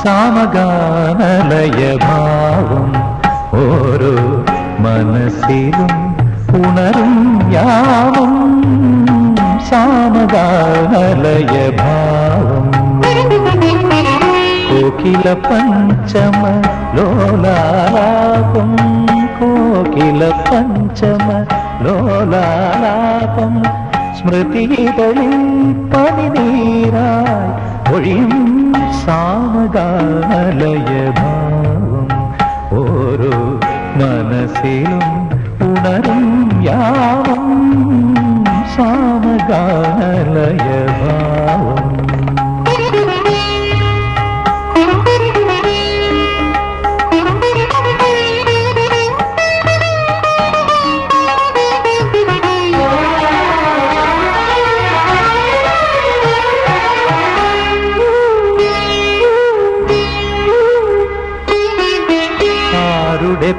സാമഗാനലയഭാവം ഓരോ മനസ്സിലും ഉണരും യാമം സാമഗാനലയഭാവം കോകില പഞ്ചമ ലോലാലാപം കോകില പഞ്ചമ ലോലാലാപം സ്മൃതികളിൽ പനിനീരായി ഒഴിയും സാമഗാനലയഭാവം ഓരോ മനസ്സിലും ഉണരും യാമം സാമഗാനലയഭാവം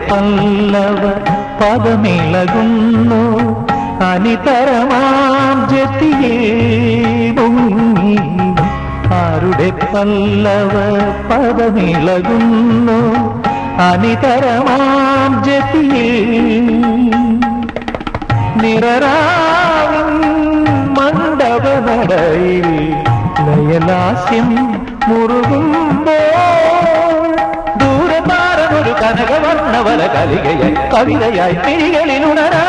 പല്ലവ പദമിളകുന്നു അനിതരമാം ജതിയേ മുങ്ങി ആരുടെ പല്ലവ പദമിളകുന്നു അനിതരമാം ജതിയേ നിറരാവിൻ മണ്ഡപനടയിൽ ലയലാസ്യം മുറുകുമ്പോൾ ദൂരതാരമൊരു കനകവർണ്ണവല കലികയായി കവിതയായി മിഴികളിലുണരാ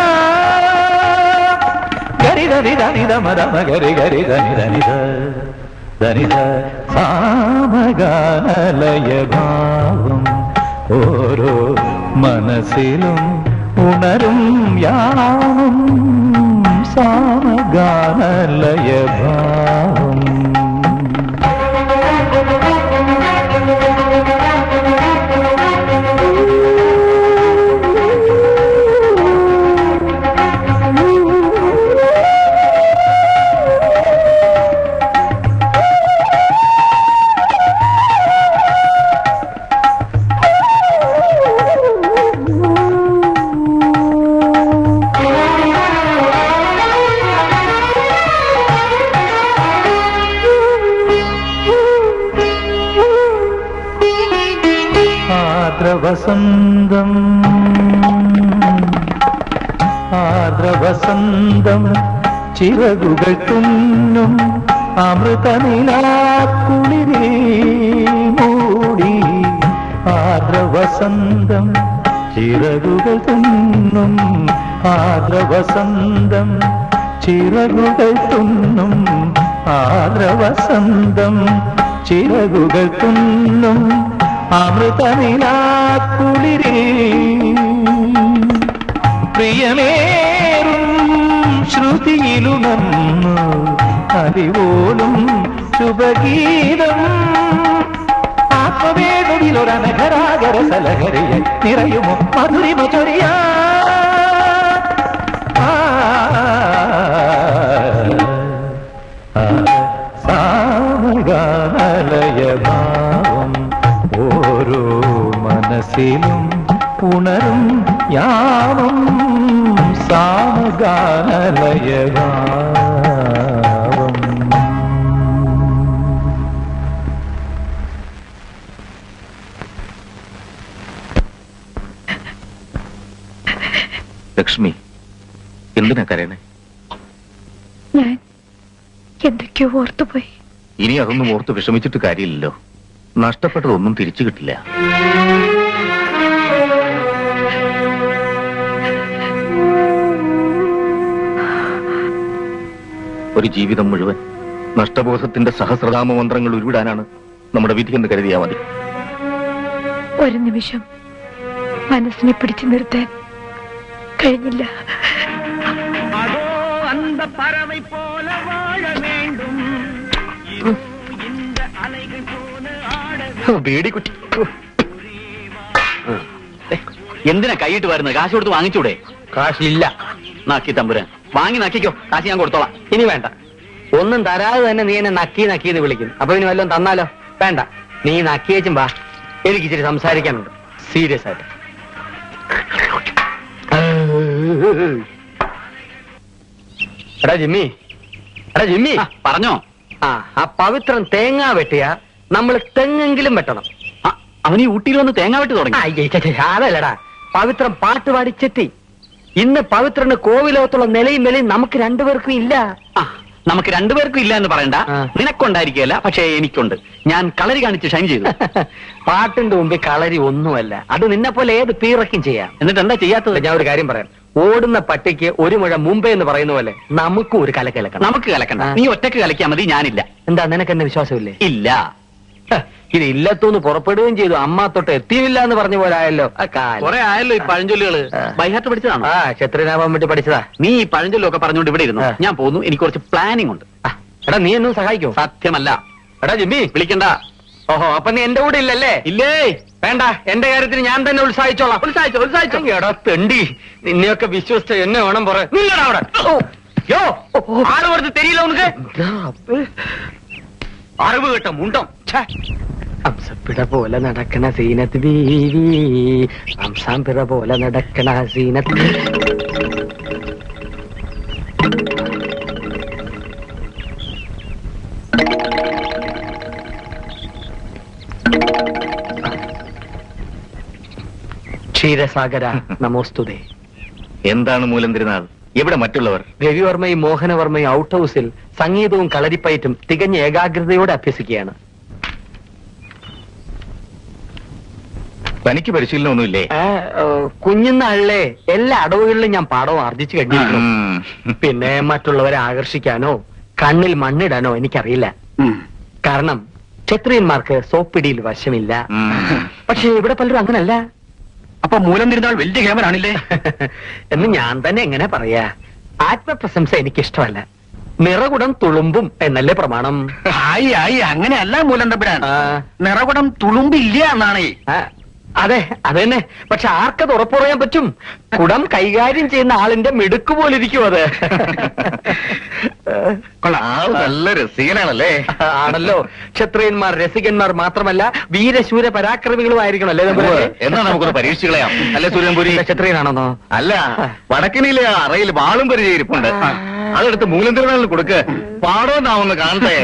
ഗരിധനിധനിധ മദമ ഗരി ഗരിധനിധനിധ ധനിധ സാമഗാനലയഭാവം ഓരോ മനസ്സിലും ഉണരും യാമം സാമഗാനലയഭാവം ആർദ്രവസന്തം ആർദ്രവസന്തം ചിറകുകൾ തുന്നും അമൃതനിലാക്കുളിരേ മൂടി ആർദ്രവസന്തം ചിറകുകൾ തുന്നും ആർദ്രവസന്തം ചിറകുകൾ തുന്നും ആർദ്രവസന്തം ചിറകുകൾ തുന്നും അമൃതനിലാക്കുളിരേ പ്രിയമേറും ശ്രുതിയിലുണർന്നു അറിവോലും ശുഭഗീതം ആത്മവേദനയിലൊരനഘരാഗര സലഹരിയെ നിറയുമോ മധുരിമ ചൊരിയാ സാമഗാനലയഭാവം ഓരോ മനസ്സിലും ഉണരും യാമം സാമഗാനലയഭാവം. ലക്ഷ്മി, എന്തിനാ കരയണേ? ഞാൻ എന്തൊക്കെയോ ഓർത്തുപോയി. ഇനി അതൊന്നും ഓർത്ത് വിഷമിച്ചിട്ട് കാര്യമില്ലല്ലോ. നഷ്ടപ്പെട്ടതൊന്നും തിരിച്ചു കിട്ടില്ല. ഒരു ജീവിതം മുഴുവൻ നഷ്ടബോധത്തിന്റെ സഹസ്രനാമ മന്ത്രങ്ങൾ ഉരുവിടാനാണ് നമ്മുടെ വിധിയെന്ന് കരുതിയാൽ മതി. ഒരു നിമിഷം മനസ്സിനെ പിടിച്ചു നിർത്താൻ കഴിഞ്ഞില്ല. പേടിക്കുട്ടി, എന്തിനാ കൈയിട്ട് വരുന്നത്? കാശ് കൊടുത്ത് വാങ്ങിച്ചൂടെ? കാശില്ല. നക്കി തമ്പുരാൻ, വാങ്ങി നക്കിക്കോ, കാശ് ഞാൻ കൊടുത്തോളാം. ഇനി വേണ്ട, ഒന്നും തരാതെ തന്നെ നീ എന്നെ നക്കി നക്കിന്ന് വിളിക്കും. അപ്പൊ ഇനി വല്ലതും തന്നാലോ? വേണ്ട, നീ നക്കിയേച്ചും വാ, എനിക്ക് ഇച്ചിരി സംസാരിക്കാനുണ്ട്, സീരിയസ് ആയിട്ട്. എടാ ജിമ്മി, പറഞ്ഞോ? ആ പവിത്രം തേങ്ങ വെട്ടിയ നമ്മൾ തെങ്ങെങ്കിലും വെട്ടണം. അവൻ ഈ ഊട്ടിയിൽ വന്ന് തേങ്ങ വെട്ടി തുടങ്ങി. അതല്ലടാ, പവിത്രം പാട്ട് പാടിച്ചെത്തി. ഇന്ന് പവിത്രന് കോവിലോകത്തുള്ള നിലയും വിലയും നമുക്ക് രണ്ടുപേർക്കും ഇല്ല. നമുക്ക് രണ്ടുപേർക്കും ഇല്ല എന്ന് പറയണ്ട. നിനക്കുണ്ടായിരിക്കുകയല്ല, പക്ഷേ എനിക്കുണ്ട്. ഞാൻ കളരി കാണിച്ച് ഷൈൻ ചെയ്തു. പാട്ടിന്റെ മുമ്പിൽ കളരി ഒന്നുമല്ല. അത് നിന്നെ പോലെ ഏത് പീറക്കും ചെയ്യാം. എന്നിട്ട് എന്താ ചെയ്യാത്തത്? ഞാൻ ഒരു കാര്യം പറയാം. ഓടുന്ന പട്ടിക്ക് ഒരു മുഴ മുമ്പേ എന്ന് പറയുന്ന പോലെ നമുക്കും ഒരു കലക്കണം. നമുക്ക് കലക്കണ്ട. നീ ഒറ്റക്ക് കലക്കിയാൽ മതി, ഞാനില്ല. എന്താ, നിനക്ക് എന്നെ വിശ്വാസമില്ലേ? ഇല്ല. ഇത് ഇല്ലത്തൂന്ന് പുറപ്പെടുകയും ചെയ്തു. അമ്മ തൊട്ട് എത്തിയില്ല എന്ന് പറഞ്ഞ പോലെ ആയല്ലോ. കുറെ ആയല്ലോ ഈ പഴഞ്ചൊല്ലുകള്. ബൈഹാർട്ട് പഠിച്ചതാണോ? ക്ഷത്രിയനാവാൻ വേണ്ടി പഠിച്ചതാ. നീ ഈ പഴഞ്ചൊല്ലൊക്കെ പറഞ്ഞുകൊണ്ട് ഇവിടെ ഇരുന്നു. ഞാൻ പോകുന്നു. എനിക്ക് കുറച്ച് പ്ലാനിങ് ഉണ്ട്. എടാ, നീ എന്നും സഹായിക്കോ? സത്യമല്ല. എടാ ജിമ്മി, വിളിക്കണ്ട. ഓഹോ, അപ്പൊ നീ എന്റെ കൂടെ ഇല്ലല്ലേ? ഇല്ലേ? വേണ്ട, എന്റെ കാര്യത്തിന് ഞാൻ തന്നെ ഉത്സാഹിച്ചോളാം. ഉത്സാഹിച്ചോ. എടാ തെണ്ടി, നിന്നെയൊക്കെ വിശ്വസിച്ച എന്നെ വേണം പറയാൻ. നില്ലടാ അവിടെ. ആള് കുറച്ച് തെരിയില്ല ഉനക്ക്. അറിവ് കേട്ടോ മുണ്ടോ. ഹംസപ്പിട പോലെ നടക്കണ സീനത്ത് ബീവി, ഹംസാംപിട പോലെ നടക്കണ സീനത്ത്. ക്ഷീരസാഗര നമോസ്തുതേ. എന്താണ് മൂലം? എവിടെ മറ്റുള്ളവർ? രവിവർമ്മയും മോഹനവർമ്മയും ഔട്ട് ഹൗസിൽ സംഗീതവും കളരിപ്പയറ്റും തികഞ്ഞ ഏകാഗ്രതയോടെ അഭ്യസിക്കുകയാണ്. തനിക്ക് പരിശീലനമൊന്നുമില്ലേ? കുഞ്ഞുനാളിലെ എല്ലാ അടവുകളിലും ഞാൻ പാഠവും ആർജിച്ചു കഴിഞ്ഞിരിക്കുന്നു. പിന്നെ മറ്റുള്ളവരെ ആകർഷിക്കാനോ കണ്ണിൽ മണ്ണിടാനോ എനിക്കറിയില്ല. കാരണം ക്ഷത്രിയന്മാർക്ക് സോപ്പിടിയിൽ വശമില്ല. പക്ഷെ ഇവിടെ പലരും അങ്ങനല്ല. അപ്പൊ മൂലം തിരുന്നാൾ വലിയ കേമനാണില്ലേ എന്ന് ഞാൻ തന്നെ എങ്ങനെ പറയാ? ആത്മപ്രശംസ എനിക്കിഷ്ടമല്ല. നിറകുടം തുളുമ്പും എന്നല്ലേ പ്രമാണം? അങ്ങനെയല്ല മൂലം തമ്പുരാൻ. നിറകുടം തുളുമ്പില്ല എന്നാണ്. അതെ, അതന്നെ. പക്ഷെ ആർക്കത് ഉറപ്പ് പറയാൻ പറ്റും? കുടം കൈകാര്യം ചെയ്യുന്ന ആളിന്റെ മിടുക്ക് പോലിരിക്കും അത്. നല്ല രസികനാണല്ലേ? ആണല്ലോ. ക്ഷത്രിയന്മാർ രസികന്മാർ മാത്രമല്ല, വീരശൂര പരാക്രമികളും ആയിരിക്കണം അല്ലേ? എന്നാ നമുക്കൊന്ന് പരീക്ഷിച്ച് കളയാം. അല്ലെ സൂര്യൻപുരി? ക്ഷത്രിയനാണെന്നോ? അല്ല, വടക്കിനിയിലെ അറയിൽ വാളും പരിചയിരിപ്പുണ്ട്. അതെടുത്ത് മൂലം തിരുനാളിൽ കൊടുക്ക്. പാടോന്നാവുന്ന കാണട്ടെ.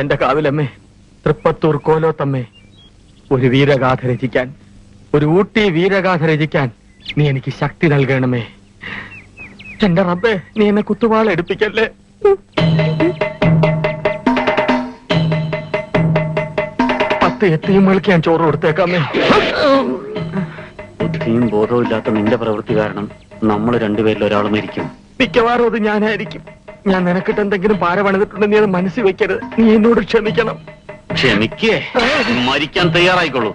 എന്റെ കാവിലമ്മേ, തൃപ്പത്തൂർ കോലോത്തമ്മേ, ഒരു വീരഗാഥ രചിക്കാൻ, ഒരു ഊട്ടി വീരഗാഥ രചിക്കാൻ നീ എനിക്ക് ശക്തി നൽകണമേ. എന്റെ റബ്ബേ, നീ എന്നെ കുത്തുവാള എടുപ്പിക്കല്ലേ. 10 എത്തിയുമ്പോഴേക്ക് ഞാൻ ചോറ് കൊടുത്തേക്കാമേ. ബുദ്ധിയും ബോധവും ഇല്ലാത്ത നിന്റെ പ്രവൃത്തി കാരണം നമ്മൾ രണ്ടുപേരിൽ ഒരാൾ മരിക്കും. മിക്കവാറും അത് ഞാനായിരിക്കും. ഞാൻ നിനക്കിട്ട് എന്തെങ്കിലും പാര പണിതിട്ടുണ്ടെന്ന് നീ അത് മനസ്സിൽ വെക്കരുത്. നീ എന്നോട് ക്ഷമിക്കണം. ക്ഷമിക്കേ? മരിക്കാൻ തയ്യാറായിക്കോളൂ.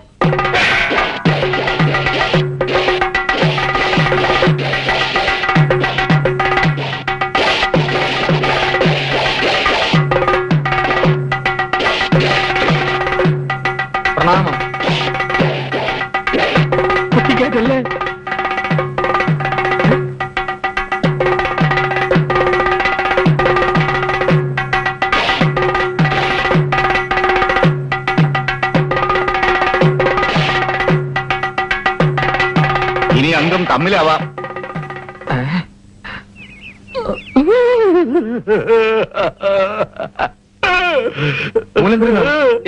പ്രണാമം. കുട്ടിക്കേറ്റല്ലേ? ഇനി അംഗം തമ്മിലാവാം.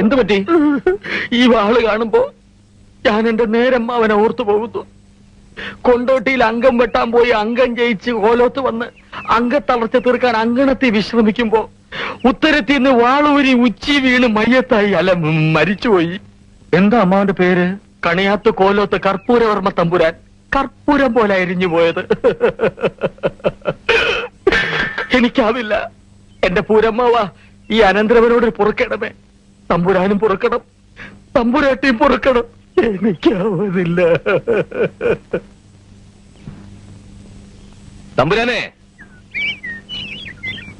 എന്തു പറ്റി? ഈ വാള് കാണുമ്പോ ഞാൻ എന്റെ നേരം അവനെ ഓർത്തു പോകുന്നു. കൊണ്ടോട്ടിയിൽ അംഗം വെട്ടാൻ പോയി അംഗം ജയിച്ച് കോലോത്ത് വന്ന് അംഗത്തളർച്ച തീർക്കാൻ അങ്കണത്തിൽ വിശ്രമിക്കുമ്പോ ഉത്തരത്തിൽ നിന്ന് വാളൂരി ഉച്ചി വീണ് മയ്യത്തായി. അല്ല, മരിച്ചുപോയി. എന്താ അമ്മാവന്റെ പേര്? കണിയാത്ത് കോലോത്ത് കർപ്പൂരവർമ്മ തമ്പുരാൻ. കർപ്പൂരം പോലെ അരിഞ്ഞു പോയത്. എനിക്കാവില്ല. എന്റെ പൂരമ്മാവാ, ഈ അനന്തരവനോട് പൊറുക്കണമേ. തമ്പുരാനും പൊറുക്കണം, തമ്പുരാട്ടിയും പൊറുക്കണം. എനിക്കാവുന്നില്ല. തമ്പുരാനെ,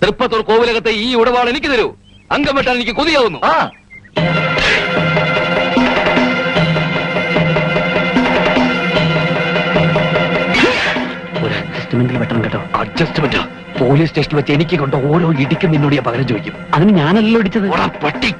തൃപ്പത്തൂർ കോവിലകത്തെ ഈ ഉടവാൾ എനിക്ക് തരൂ. അംഗം വെട്ടാൻ എനിക്ക് കൊതിയാവുന്നു. അഡ്ജസ്റ്റ്മെന്റിൽ വെട്ടണം കേട്ടോ. അഡ്ജസ്റ്റ്മെന്റ് പോലീസ് സ്റ്റേഷനിൽ വെച്ച് എനിക്ക് കൊണ്ട് ഓരോ ഇടിക്കും നിന്നോട് ഞാൻ പകരം ചോദിക്കും. അതിന് ഞാനല്ലോ ഇടിച്ചത്. പട്ടി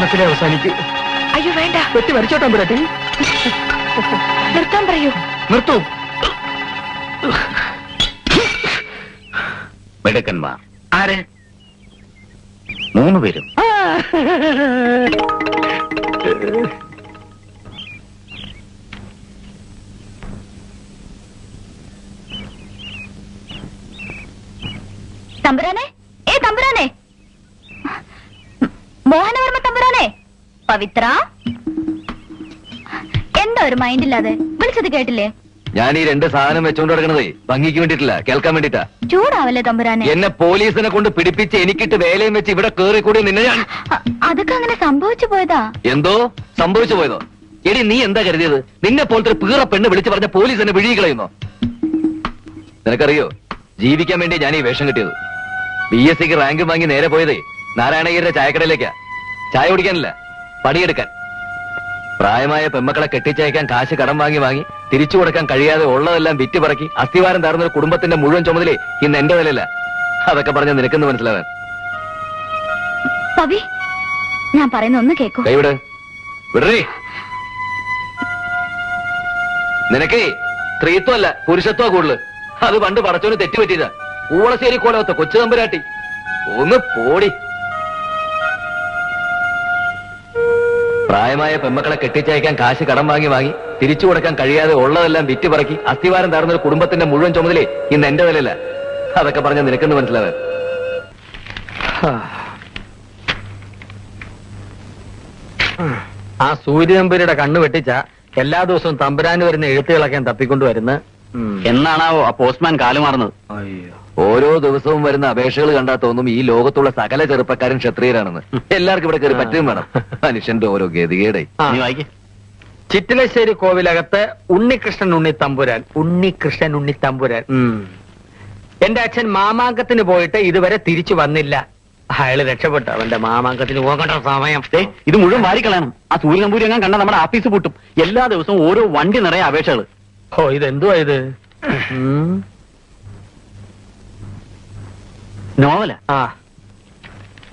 മരണത്തിലെ അവസാനിക്കൂ. അയ്യോ വേണ്ട, വെട്ടി മരിച്ചോട്ടാ തമ്പുരാട്ടി. നിർത്താൻ പറയൂ. നിർത്തൂ. മിടുക്കന്മാർ ആരെ? 3 പേരും. തമ്പുരാനെ, തമ്പുരാനെ, മോഹനവർമ്മ തമ്പുരാനെ, പവിത്ര, എന്താ ഒരു മൈൻഡ് ഇല്ലാതെ? വിളിച്ചത് കേട്ടില്ലേ? ഞാൻ ഈ 2 സാധനം വെച്ചോണ്ട് കിടക്കണതേ ഭംഗിക്ക് വേണ്ടിട്ടില്ല, കേൾക്കാൻ വേണ്ടിട്ടാ. ചൂടാവല്ലേ തമ്പുരാനെ? എന്നെ പോലീസിനെ കൊണ്ട് പിടിപ്പിച്ച് എനിക്കിട്ട് വേലയും വെച്ച് ഇവിടെ കേറി കൂടി നിന്നെ ഞാൻ അതൊക്കെ അങ്ങനെ സംഭവിച്ചു പോയതാ. എന്തോ സംഭവിച്ചു പോയതോ? എടി നീ എന്താ കരുതിയത്? നിന്നെ പോലത്തെ ഒരു പീറ പെണ്ണ് വിളിച്ചു പറഞ്ഞ പോലീസ് എന്നെ വിഴുകി കളയുന്നോ? നിനക്കറിയോ, ജീവിക്കാൻ വേണ്ടി ഞാൻ ഈ വേഷം കിട്ടിയത്. BSc റാങ്ക് വാങ്ങി നേരെ പോയതേ നാരായണഗിരിയുടെ ചായക്കടയിലേക്കാ. ചായ കുടിക്കാനില്ല, പണിയെടുക്കാൻ. പ്രായമായ പെമ്മക്കളെ കെട്ടിച്ചയക്കാൻ കാശ് കടം വാങ്ങി തിരിച്ചു കൊടുക്കാൻ കഴിയാതെ ഉള്ളതെല്ലാം വിറ്റുപറക്കി അസ്ഥിവാരം താർന്ന ഒരു കുടുംബത്തിന്റെ മുഴുവൻ ചുമതലേ ഇന്ന് എന്റെ നിലയില്ല. അതൊക്കെ പറഞ്ഞ നിനക്കെന്ന് മനസ്സിലാവാൻ. പവി, ഞാൻ പറയുന്ന ഒന്ന് കേക്കൂ. കൈവിട്, വിടേ. നിനക്ക് സ്ത്രീത്വമല്ല പുരുഷത്വ കൂടുതൽ. അത് പണ്ട് പടച്ചോന് തെറ്റുപറ്റിയതാ. ഊളശ്ശേരി കോലവത്ത കൊച്ചു തമ്പുരാട്ടി, ഒന്ന് പോടി. പ്രായമായ പെമ്മക്കളെ കെട്ടിച്ചയക്കാൻ കാശ് കടം വാങ്ങി തിരിച്ചു കൊടുക്കാൻ കഴിയാതെ ഉള്ളതെല്ലാം വിറ്റുപറക്കി അസ്ഥിവാരം താർന്ന ഒരു കുടുംബത്തിന്റെ മുഴുവൻ ചുമതലേ ഇന്ന് എന്റെ നിലയില്ല. അതൊക്കെ പറഞ്ഞ നിനക്കെന്ന് മനസ്സിലാവാൻ. ആ സൂര്യനമ്പൂരിയുടെ കണ്ണു വെട്ടിച്ച എല്ലാ ദിവസവും തമ്പുരാന് വരുന്ന എഴുത്തുകളൊക്കെ തപ്പിക്കൊണ്ടുവരുന്ന എന്നാണാവോ ആ പോസ്റ്റ്മാൻ കാലുമാറുന്നത്? ഓരോ ദിവസവും വരുന്ന അപേക്ഷകൾ കണ്ടാൽ തോന്നും ഈ ലോകത്തുള്ള സകല ചെറുപ്പക്കാരും ക്ഷത്രിയരാണെന്ന്. എല്ലാവർക്കും ഇവിടെ കയറി പറ്റുകയും വേണം. മനുഷ്യന്റെ ഓരോ ഗതികേടെ. ചിറ്റിലശ്ശേരി കോവിലകത്ത് ഉണ്ണികൃഷ്ണൻ ഉണ്ണിത്തമ്പുരാൻ. എന്റെ അച്ഛൻ മാമാങ്കത്തിന് പോയിട്ട് ഇതുവരെ തിരിച്ചു വന്നില്ല. അയാള് രക്ഷപ്പെട്ടു. അവന്റെ മാമാങ്കത്തിന് പോകേണ്ട സമയം. ഇത് മുഴുവൻ വാരിക്കളയണം. ആ സൂര്യനമ്പൂരി എങ്ങനെ കണ്ടാൽ നമ്മുടെ ആഫീസ് പൂട്ടും. എല്ലാ ദിവസവും ഓരോ വണ്ടി നിറയെ അപേക്ഷകൾ. ഓ, ഇതെന്തുവാ ഇത്? നോവല?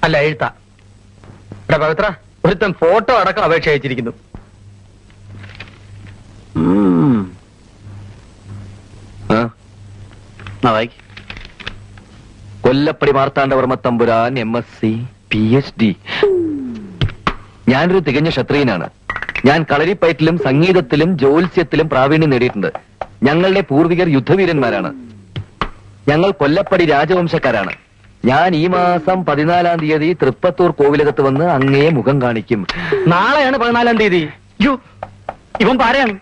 അല്ല, എഴുത്താ. ഇവിടെ പവിത്ര, ഒരുത്തൻ ഫോട്ടോ അടക്കം അപേക്ഷ അയച്ചിരിക്കുന്നു. കൊല്ലപ്പടി മാർത്താണ്ഡവർമ്മ തമ്പുരാൻ, MSc PhD. ഞാനൊരു തികഞ്ഞ ക്ഷത്രിയനാണ്. ഞാൻ കളരിപ്പയറ്റിലും സംഗീതത്തിലും ജ്യോത്സ്യത്തിലും പ്രാവീണ്യം നേടിയിട്ടുണ്ട്. ഞങ്ങളുടെ പൂർവികർ യുദ്ധവീരന്മാരാണ്. ഞങ്ങൾ കൊല്ലപ്പടി രാജവംശക്കാരാണ്. ഞാൻ ഈ മാസം 14-ാം തീയതി തൃപ്പത്തൂർ കോവിലകത്ത് വന്ന് അങ്ങയെ മുഖം കാണിക്കും. നാളെയാണ് 14-ാം തീയതി. ഇവൻ പാരയാണ്.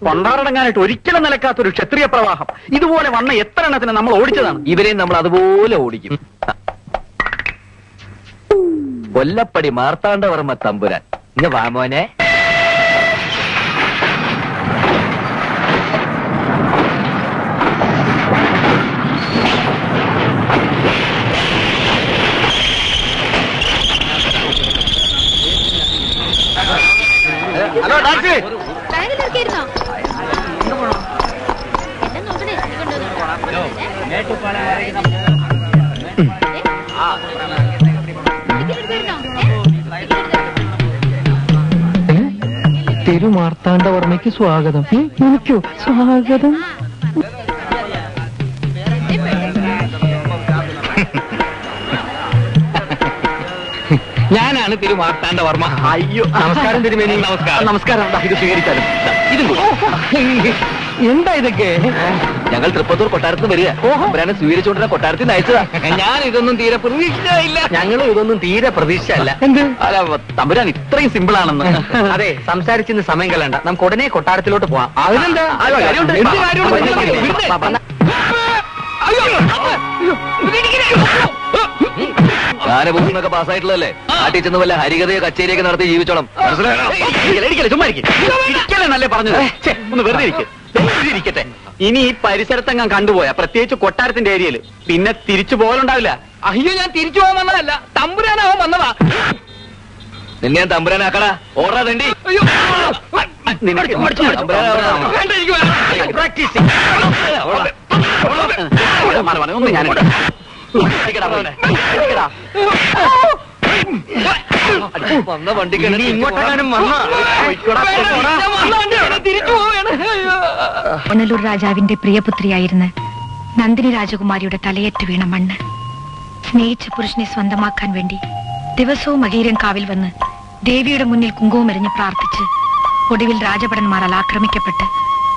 കൊണ്ടാറടങ്ങാനായിട്ട് ഒരിക്കലും നിലക്കാത്തൊരു ക്ഷത്രിയ പ്രവാഹം. ഇതുപോലെ വന്ന എത്ര എണ്ണത്തിന് നമ്മൾ ഓടിച്ചതാണ്. ഇവരെ നമ്മൾ അതുപോലെ ഓടിക്കും. കൊല്ലപ്പടി മാർത്താണ്ഡവർമ്മ തമ്പുരാൻ, ഇങ്ങ് വാമോനെ. Hello taxi. തിരുമാർത്താണ്ഡവർമ്മയ്ക്ക് സ്വാഗതം. എനിക്കോ സ്വാഗതം? ഞാനാണ് തിരുമാർത്താണ്ഡവർമ്മ. അയ്യോ, നമസ്കാരം തിരുമേനി. നമസ്കാരം. ഇത് സ്വീകരിച്ചാലും ഇതും എന്താ ഇതൊക്കെ? ഞങ്ങൾ തൃപ്പത്തൂർ കൊട്ടാരത്തിന് വരിക. അവരാണ് സ്വീകരിച്ചുകൊണ്ടിരുന്ന കൊട്ടാരത്തിൽ നിന്ന് അയച്ചതാ. ഞാൻ ഇതൊന്നും തീരെ പ്രതീക്ഷിച്ചില്ല. ഞങ്ങളും ഇതൊന്നും തീരെ പ്രതീക്ഷയല്ല. എന്ത്? അല്ല, തമ്പുരാൻ ഇത്രയും സിമ്പിൾ ആണെന്ന്. അതെ, സംസാരിച്ചിന്ന് സമയം കളയണ്ട. നമുക്ക് ഉടനെ കൊട്ടാരത്തിലോട്ട് പോവാം. അതിനെന്താ? ഗാനഭൂമി എന്നൊക്കെ പാസ്സായിട്ടുള്ളതല്ലേ? നാട്ടിൽ ചെന്ന് വല്ല ഹരികഥയോ കച്ചേരിയൊക്കെ നടത്തി ജീവിച്ചോളം. നല്ലേ പറഞ്ഞത്. ഒന്ന് വെറുതെ ഇരിക്കട്ടെ. ഇനി ഈ പരിസരത്തെങ്ങാൻ കണ്ടുപോയാ, പ്രത്യേകിച്ച് കൊട്ടാരത്തിന്റെ ഏരിയയില്, പിന്നെ തിരിച്ചു പോകലുണ്ടാവില്ല. അയ്യോ, ഞാൻ തിരിച്ചു പോകാൻ വന്നതല്ല. തമ്പുരാനാവാൻ വന്നതാ. നിന്നെ ഞാൻ തമ്പുരാനാക്കടാ. ഓടാ തണ്ടി. ഒന്ന് ഞാൻ വന്ന വണ്ടിക്ക് ഇങ്ങോട്ടെങ്ങാനും വന്നാ തിരിച്ചു പോവുകയാണ്. പുനലൂർ രാജാവിന്റെ പ്രിയപുത്രിയായിരുന്ന നന്ദിനി രാജകുമാരിയുടെ തലയേറ്റ് വീണ മണ്ണ് സ്നേഹിച്ച പുരുഷനെ സ്വന്തമാക്കാൻ വേണ്ടി ദിവസവും മകീരൻ കാവിൽ വന്ന് ദേവിയുടെ മുന്നിൽ കുങ്കുമമെറിഞ്ഞ് പ്രാർത്ഥിച്ച് ഒടുവിൽ രാജഭടന്മാരാൽ ആക്രമിക്കപ്പെട്ട്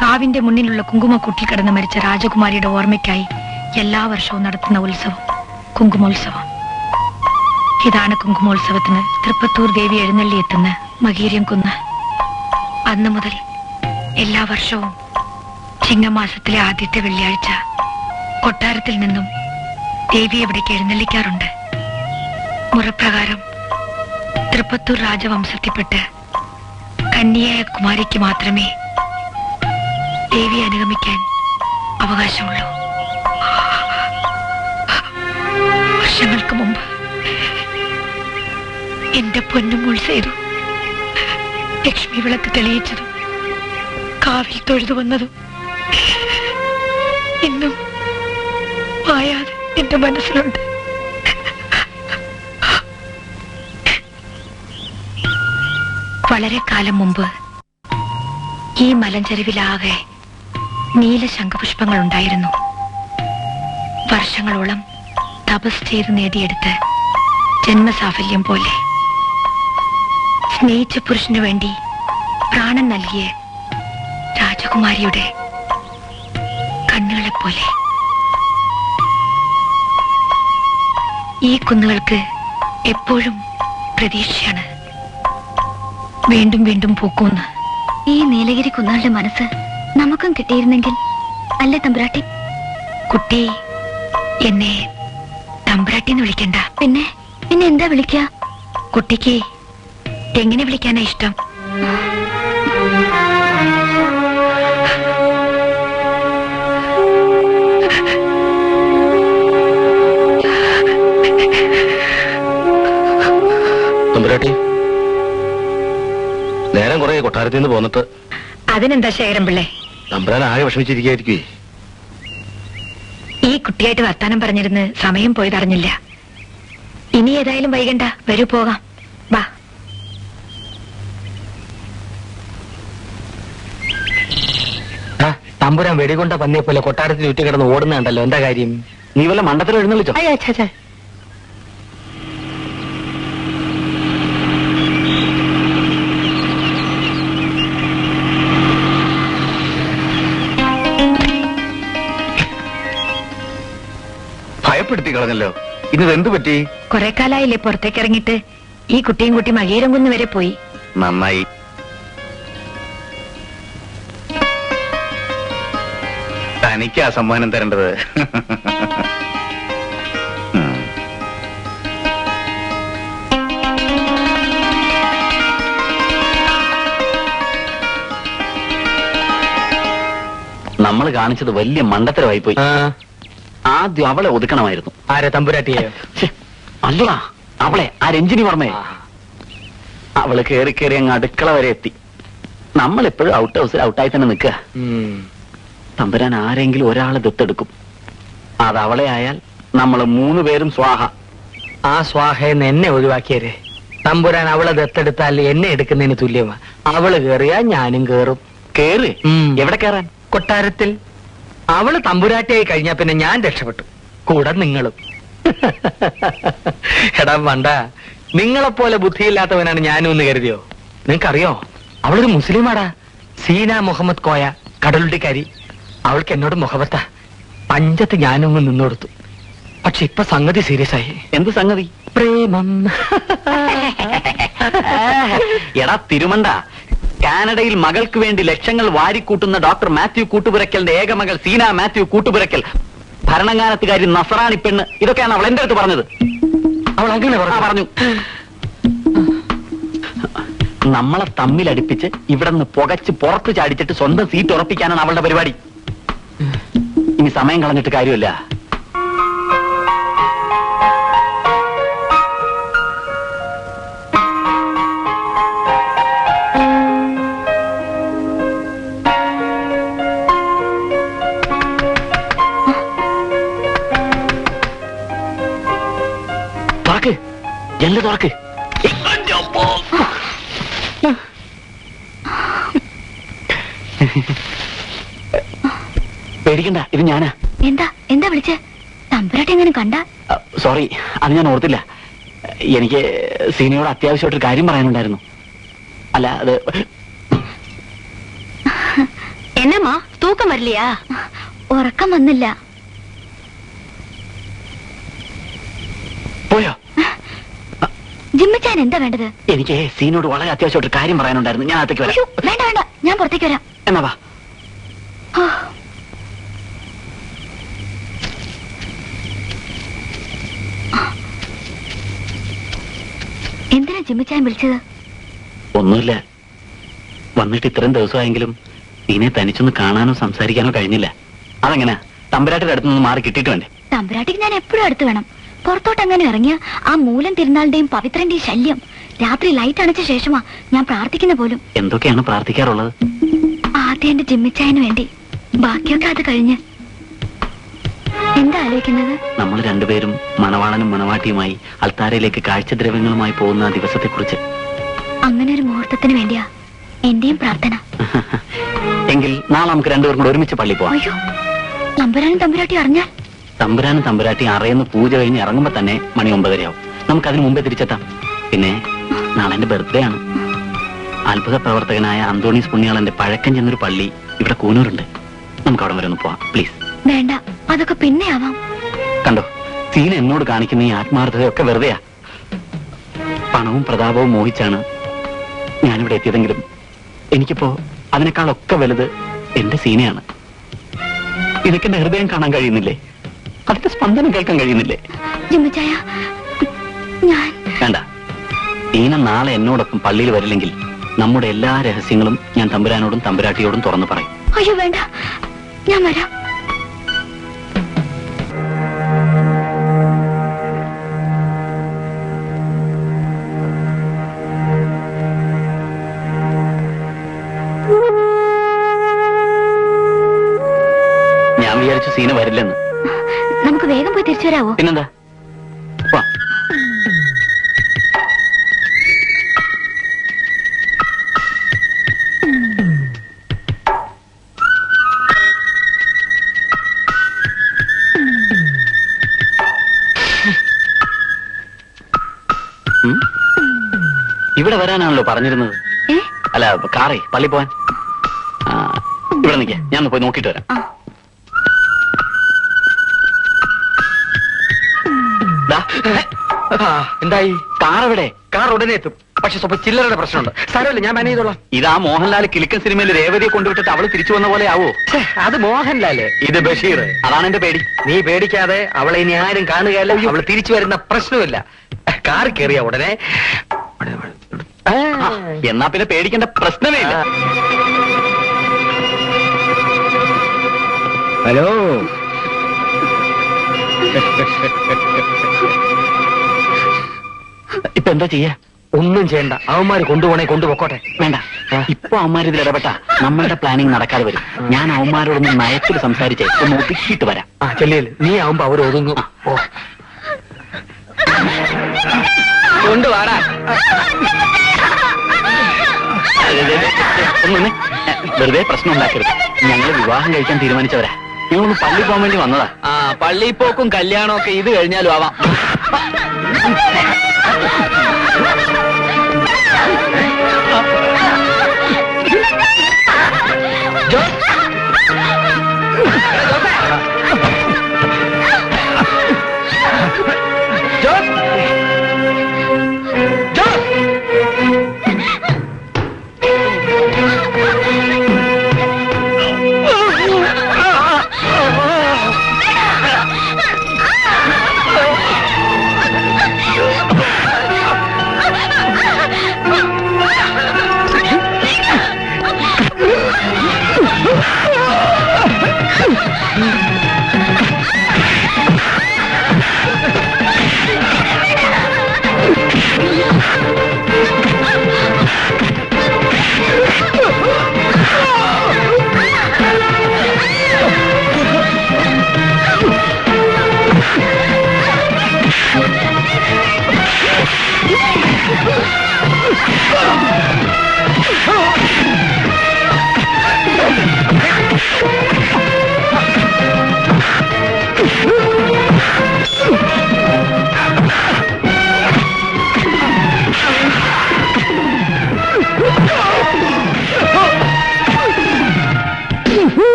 കാവിന്റെ മുന്നിലുള്ള കുങ്കുമക്കൂട്ടിൽ കിടന്ന് മരിച്ച രാജകുമാരിയുടെ ഓർമ്മയ്ക്കായി എല്ലാ വർഷവും നടത്തുന്ന ഉത്സവം കുങ്കുമോത്സവം. ഇതാണ് കുങ്കുമോത്സവത്തിന് തൃപ്പത്തൂർ ദേവി എഴുന്നള്ളിയെത്തുന്ന മകീര്യം കുന്ന്. അന്നു മുതൽ എല്ലാ വർഷവും ചിങ്ങമാസത്തിലെ ആദ്യത്തെ വെള്ളിയാഴ്ച കൊട്ടാരത്തിൽ നിന്നും ദേവി ഇവിടേക്ക് എഴുന്നള്ളിക്കാറുണ്ട്. മുറപ്രകാരം തൃപ്പത്തൂർ രാജവംശത്തിൽപ്പെട്ട് കന്യയായ കുമാരിക്ക് മാത്രമേ ദേവിയെ അനുഗമിക്കാൻ അവകാശമുള്ളൂ. വർഷങ്ങൾക്ക് മുമ്പ് എന്റെ പൊന്നുമോൾ സേതു ലക്ഷ്മി വിളക്ക് തെളിയിച്ചതും കാവിൽ തൊഴുതു വന്നതും ഇന്നും മായാതെ എന്റെ മനസ്സിലുണ്ട്. വളരെ കാലം മുമ്പ് ഈ മലഞ്ചെരുവിലാകെ നീല ശംഖുപുഷ്പങ്ങൾ ഉണ്ടായിരുന്നു. വർഷങ്ങളോളം തപസ് ചെയ്ത് നേടിയെടുത്ത് ജന്മസാഫല്യം പോലെ സ്നേഹിച്ച പുരുഷനു വേണ്ടി പ്രാണൻ നൽകിയ രാജകുമാരിയുടെ കണ്ണുകളെപ്പോലെ ഈ കുന്നുകൾക്ക് എപ്പോഴും പ്രതീക്ഷയാണ്. വീണ്ടും വീണ്ടും പൂക്കുന്ന്. ഈ നീലഗിരി കുന്നുകളുടെ മനസ്സ് നമുക്കും കിട്ടിയിരുന്നെങ്കിൽ അല്ലേ തമ്പുരാട്ടി? കുട്ടി എന്നെ തമ്പുരാട്ടിന്ന് വിളിക്കണ്ട. പിന്നെ പിന്നെ എന്താ വിളിക്ക? കുട്ടിക്ക് എങ്ങനെ വിളിക്കാനാ ഇഷ്ടം? തമ്പുരാട്ടി, നേരം കുറെ കൊട്ടാരത്തിൽ നിന്ന് പോന്നിട്ട് അതിനെന്താ ശേഖരം പിള്ളേ? തമ്പുരാൻ ആകെ വിഷമിച്ചിരിക്കുകയായിരിക്കേ. ഈ കുട്ടിയായിട്ട് വർത്താനം പറഞ്ഞിരുന്ന് സമയം പോയതറിഞ്ഞില്ല. ഇനി ഏതായാലും വൈകണ്ട, വരൂ പോകാം. വാ. തമ്പുരാൻ വെടികൊണ്ട പന്നിയെ പോലെ കൊട്ടാരത്തിൽ ചുറ്റി കിടന്ന് ഓടുന്നുണ്ടല്ലോ, എന്താ കാര്യം? നീ വല്ല മണ്ടത്തിൽ എഴുന്നള്ളിച്ചോ? ഭയപ്പെടുത്തി കളഞ്ഞല്ലോ. ഇതെന്തു പറ്റി? കുറെ കാലായില്ലേ പുറത്തേക്ക് ഇറങ്ങിയിട്ട്. ഈ കുട്ടിയും കുട്ടി മകീരം കുന്ന് വരെ പോയി. നന്നായി. തനിക്കാ സമ്മാനം തരേണ്ടത്. നമ്മൾ കാണിച്ചത് വലിയ മണ്ടത്തരമായി പോയി. ആദ്യം അവളെ ഒതുക്കണമായിരുന്നു. ആരെ? തമ്പുരാട്ടിയെ? അല്ലടാ, അവളെ, ആ രഞ്ജിനി വർമ്മയെ. അവള് കേറി കേറി അങ്ങ് അടുക്കള വരെ എത്തി. നമ്മളെപ്പോഴും ഔട്ട് ഹൗസിൽ ഔട്ടായി തന്നെ നിൽക്കുക. തമ്പുരാൻ ആരെങ്കിലും ഒരാളെ ദത്തെടുക്കും. അത് അവളെ ആയാൽ നമ്മള് 3 പേരും സ്വാഹ. ആ സ്വാഹയെന്ന് എന്നെ ഒഴിവാക്കിയരെ. തമ്പുരാൻ അവളെ ദത്തെടുത്താൽ എന്നെ എടുക്കുന്നതിന് തുല്യമാ. അവള് കേറിയാ ഞാനും കേറും. കേറ്? എവിടെ കേറാൻ? കൊട്ടാരത്തിൽ. അവള് തമ്പുരാട്ടിയായി കഴിഞ്ഞാ പിന്നെ ഞാൻ രക്ഷപ്പെട്ടു, കൂടെ നിങ്ങളും. എടാ വേണ്ട, നിങ്ങളെപ്പോലെ ബുദ്ധിയില്ലാത്തവനാണ് ഞാനും എന്ന് കരുതിയോ? നിങ്ങൾക്കറിയോ, അവളൊരു മുസ്ലിമാടാ. സീന മുഹമ്മദ് കോയ, കടലുണ്ടിക്കാരി. അവൾക്ക് എന്നോട് മുഹബത്താ. പഞ്ചത്ത് ഞാനൊന്ന് നിന്നോടുത്തു. പക്ഷെ ഇപ്പൊ സംഗതി സീരിയസ് ആയി. എന്ത് സംഗതി? പ്രേമം. എടാ തിരുമണ്ട, കാനഡയിൽ മകൾക്ക് വേണ്ടി ലക്ഷങ്ങൾ വാരിക്കൂട്ടുന്ന ഡോക്ടർ മാത്യു കൂട്ടുപുരക്കലിന്റെ ഏക മകൾ സീന മാത്യു കൂട്ടുപുരക്കൽ, ഭരണങ്ങാനത്തുകാരി നസറാണി പെണ്ണ്, ഇതൊക്കെയാണ് അവൾ എന്റെ അടുത്ത് പറഞ്ഞത്. അവൾ അങ്ങനെ പറഞ്ഞു. നമ്മളെ തമ്മിലടിപ്പിച്ച് ഇവിടെ നിന്ന് പുകച്ച് പുറത്ത് ചാടിച്ചിട്ട് സ്വന്തം സീറ്റ് ഉറപ്പിക്കാനാണ് അവളുടെ പരിപാടി. ഇനി സമയം കളഞ്ഞിട്ട് കാര്യമില്ല. തുറക്ക്, ജനല് തുറക്ക്. പേടിക്കണ്ട, ഇത് ഞാനാ. എന്താ എന്താ വിളിച്ചേ? തമ്പുരാട്ടി എങ്ങനെ കണ്ട? സോറി, അത് ഞാൻ ഓർത്തില്ല. എനിക്ക് സീനയോട് അത്യാവശ്യമായിട്ടൊരു കാര്യം പറയാനുണ്ടായിരുന്നു. അല്ല, അത് എന്നമ്മാ തൂക്കം വരില്ലയാ? ഉറക്കം വന്നില്ല. പോയോ? ജിമ്മിച്ചാൻ എന്താ വേണ്ടത്? എനിക്ക് സീനോട് വളരെ അത്യാവശ്യമായിട്ടൊരു കാര്യം പറയാനുണ്ടായിരുന്നു. ഞാൻ അകത്തേക്ക് വരാം. വേണ്ട വേണ്ട, ഞാൻ പുറത്തേക്ക് വരാം. എന്നാ വാ. എന്തിനാ ജിമ്മിച്ചാൻ വിളിച്ചത്? ഒന്നുമില്ല. വന്നിട്ട് ഇത്രയും ദിവസമായെങ്കിലും നീനെ തനിച്ചൊന്ന് കാണാനോ സംസാരിക്കാനോ കഴിഞ്ഞില്ല. അതെങ്ങനെയാ? തമ്പുരാട്ടിയുടെ അടുത്ത് നിന്ന് മാറി കിട്ടിയിട്ട് വേണ്ടേ? തമ്പുരാട്ടിക്ക് ഞാൻ എപ്പോഴും അടുത്ത് വേണം. പുറത്തോട്ട് അങ്ങനെ ഇറങ്ങിയ ആ മൂലം തിരുനാളിന്റെയും പവിത്രന്റെയും ശല്യം. രാത്രി ലൈറ്റ് അണച്ച ശേഷമാ ഞാൻ പ്രാർത്ഥിക്കുന്ന പോലും. എന്തൊക്കെയാണ് പ്രാർത്ഥിക്കാറുള്ളത്? ആദ്യം എന്റെ ജിമ്മിച്ചായന് വേണ്ടി, ബാക്കിയൊക്കെ അത് കഴിഞ്ഞ്. എന്താ ആലോചിക്കുന്നത്? നമ്മൾ രണ്ടുപേരും മണവാളനും മണവാട്ടിയുമായി അൾത്താരയിലേക്ക് കാഴ്ചദ്രവ്യങ്ങളുമായി പോകുന്ന ആ ദിവസത്തെക്കുറിച്ച്. അങ്ങനെ ഒരു മുഹൂർത്തത്തിന് വേണ്ടിയാ എന്റെയും പ്രാർത്ഥന. എങ്കിൽ നാളെ നമുക്ക് രണ്ടുപേരും കൂടെ ഒരുമിച്ച് പള്ളി പോവാം. അയ്യോ, തമ്പുരാനും തമ്പുരാട്ടി അറിഞ്ഞാൽ? തമ്പുരാനും തമ്പുരാട്ടി അറയുന്ന പൂജ കഴിഞ്ഞ് ഇറങ്ങുമ്പോ തന്നെ മണി 9:30 ആവും. നമുക്ക് അതിന് മുമ്പേ തിരിച്ചെത്താം. പിന്നെ നാളെ എന്റെ ബർത്ത്ഡേ ആണ്. അത്ഭുത പ്രവർത്തകനായ അന്തോണീസ് പുണ്യാളന്റെ പഴക്കം ചെന്നൊരു പള്ളി ഇവിടെ കൂനൂരുണ്ട്. നമുക്ക് അവിടെ വരെ ഒന്ന് പോവാം, പ്ലീസ്. വേണ്ട, അതൊക്കെ പിന്നെ ആവാം. കണ്ടോ, സീന എന്നോട് കാണിക്കുന്ന ഈ ആത്മാർത്ഥതയൊക്കെ വെറുതെയാ. പണവും പ്രതാപവും മോഹിച്ചാണ് ഞാനിവിടെ എത്തിയതെങ്കിലും എനിക്കിപ്പോ അതിനേക്കാളൊക്കെ വലുത് എന്റെ സീനയാണ്. ഇതൊക്കെ എന്റെ ഹൃദയം കാണാൻ കഴിയുന്നില്ലേ? അതിന്റെ സ്പന്ദനം കേൾക്കാൻ കഴിയുന്നില്ലേ? ജിമ്മിച്ചായ, ഞാൻ വേണ്ട. സീന നാളെ എന്നോടൊപ്പം പള്ളിയിൽ വരില്ലെങ്കിൽ നമ്മുടെ എല്ലാ രഹസ്യങ്ങളും ഞാൻ തമ്പുരാനോടും തമ്പുരാട്ടിയോടും തുറന്നു പറയും. അയ്യോ വേണ്ട, ഞാൻ വരാം. ഞാൻ വിചാരിച്ചു സീന വരില്ലെന്ന്. നമുക്ക് വേഗം പോയി തിരിച്ചു വരാവോ? പിന്നെന്താ, വാ. ഇവിടെ വരാനാണല്ലോ പറഞ്ഞിരുന്നത്. അല്ല, കാറേ പള്ളി പോവാൻ. ഇവിടെ നിൽക്കാം, ഞാൻ പോയി നോക്കിട്ട് വരാം. എന്തായി? കാർ എവിടെ? കാർ ഉടനെ എത്തും. പക്ഷെ സ്വപ്പം ചില്ലറയുടെ പ്രശ്നമുണ്ട്. സാരമില്ല, ഞാൻ മാനേജ് ചെയ്തോളാം. ഇതാ മോഹൻലാൽ കിലുക്കൻ സിനിമയിൽ രേവതിയെ കൊണ്ടുവിട്ടിട്ട് അവള് തിരിച്ചു വന്ന പോലെ ആവോ? അത് മോഹൻലാല്, ഇത് ബഷീർ. അതാണ് എന്റെ പേടി. നീ പേടിക്കാതെ, അവളെ ഇനി ആരും കാണുകയല്ല. അവള് തിരിച്ചു വരുന്ന പ്രശ്നമില്ല. കാർ കയറിയ ഉടനെ എന്നാ പിന്നെ പേടിക്കേണ്ട പ്രശ്നമേ ഇല്ല. ഹലോ, ഇപ്പൊ എന്താ ചെയ്യാ? ഒന്നും ചെയ്യണ്ട. അവന്മാര് കൊണ്ടുപോണേ കൊണ്ടുപോക്കോട്ടെ. വേണ്ട, ഇപ്പൊ അവന്മാർ ഇതിൽ ഇടപെട്ട നമ്മളുടെ പ്ലാനിങ് നടക്കാതെ വരും. ഞാൻ അവന്മാരോടൊന്ന് നയത്തിൽ സംസാരിച്ചേ ഒന്ന് ഒതുക്കിയിട്ട് വരാം. ചെല്ലിയല്ലേ, നീ ആവുമ്പോ അവർ ഒതുങ്ങും. കൊണ്ടുവാടാ. ഒന്നൊന്ന് വെറുതെ പ്രശ്നം ഉണ്ടാക്കരുത്. ഞങ്ങൾ വിവാഹം കഴിക്കാൻ തീരുമാനിച്ചവരാ. ഞങ്ങളൊന്ന് പള്ളി പോകാൻ വേണ്ടി വന്നതാ. പള്ളി പോക്കും കല്യാണവും ഒക്കെ ഇത് കഴിഞ്ഞാലും ആവാം.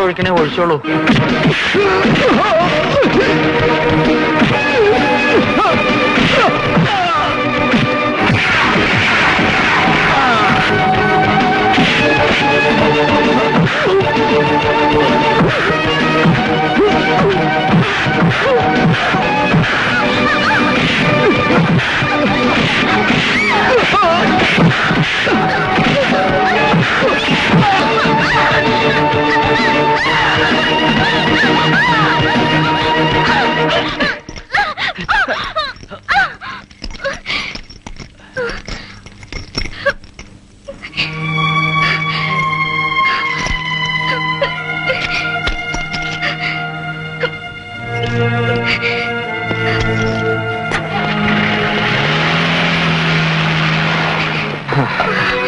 ഒഴിക്കണേ ഒഴിച്ചോളൂ.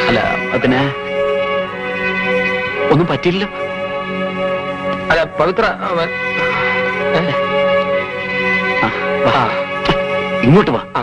അല്ല പിന്നെ ഒന്നും പറ്റില്ലല്ലോ. അല്ല പവിത്ര ഇങ്ങോട്ട് വാ.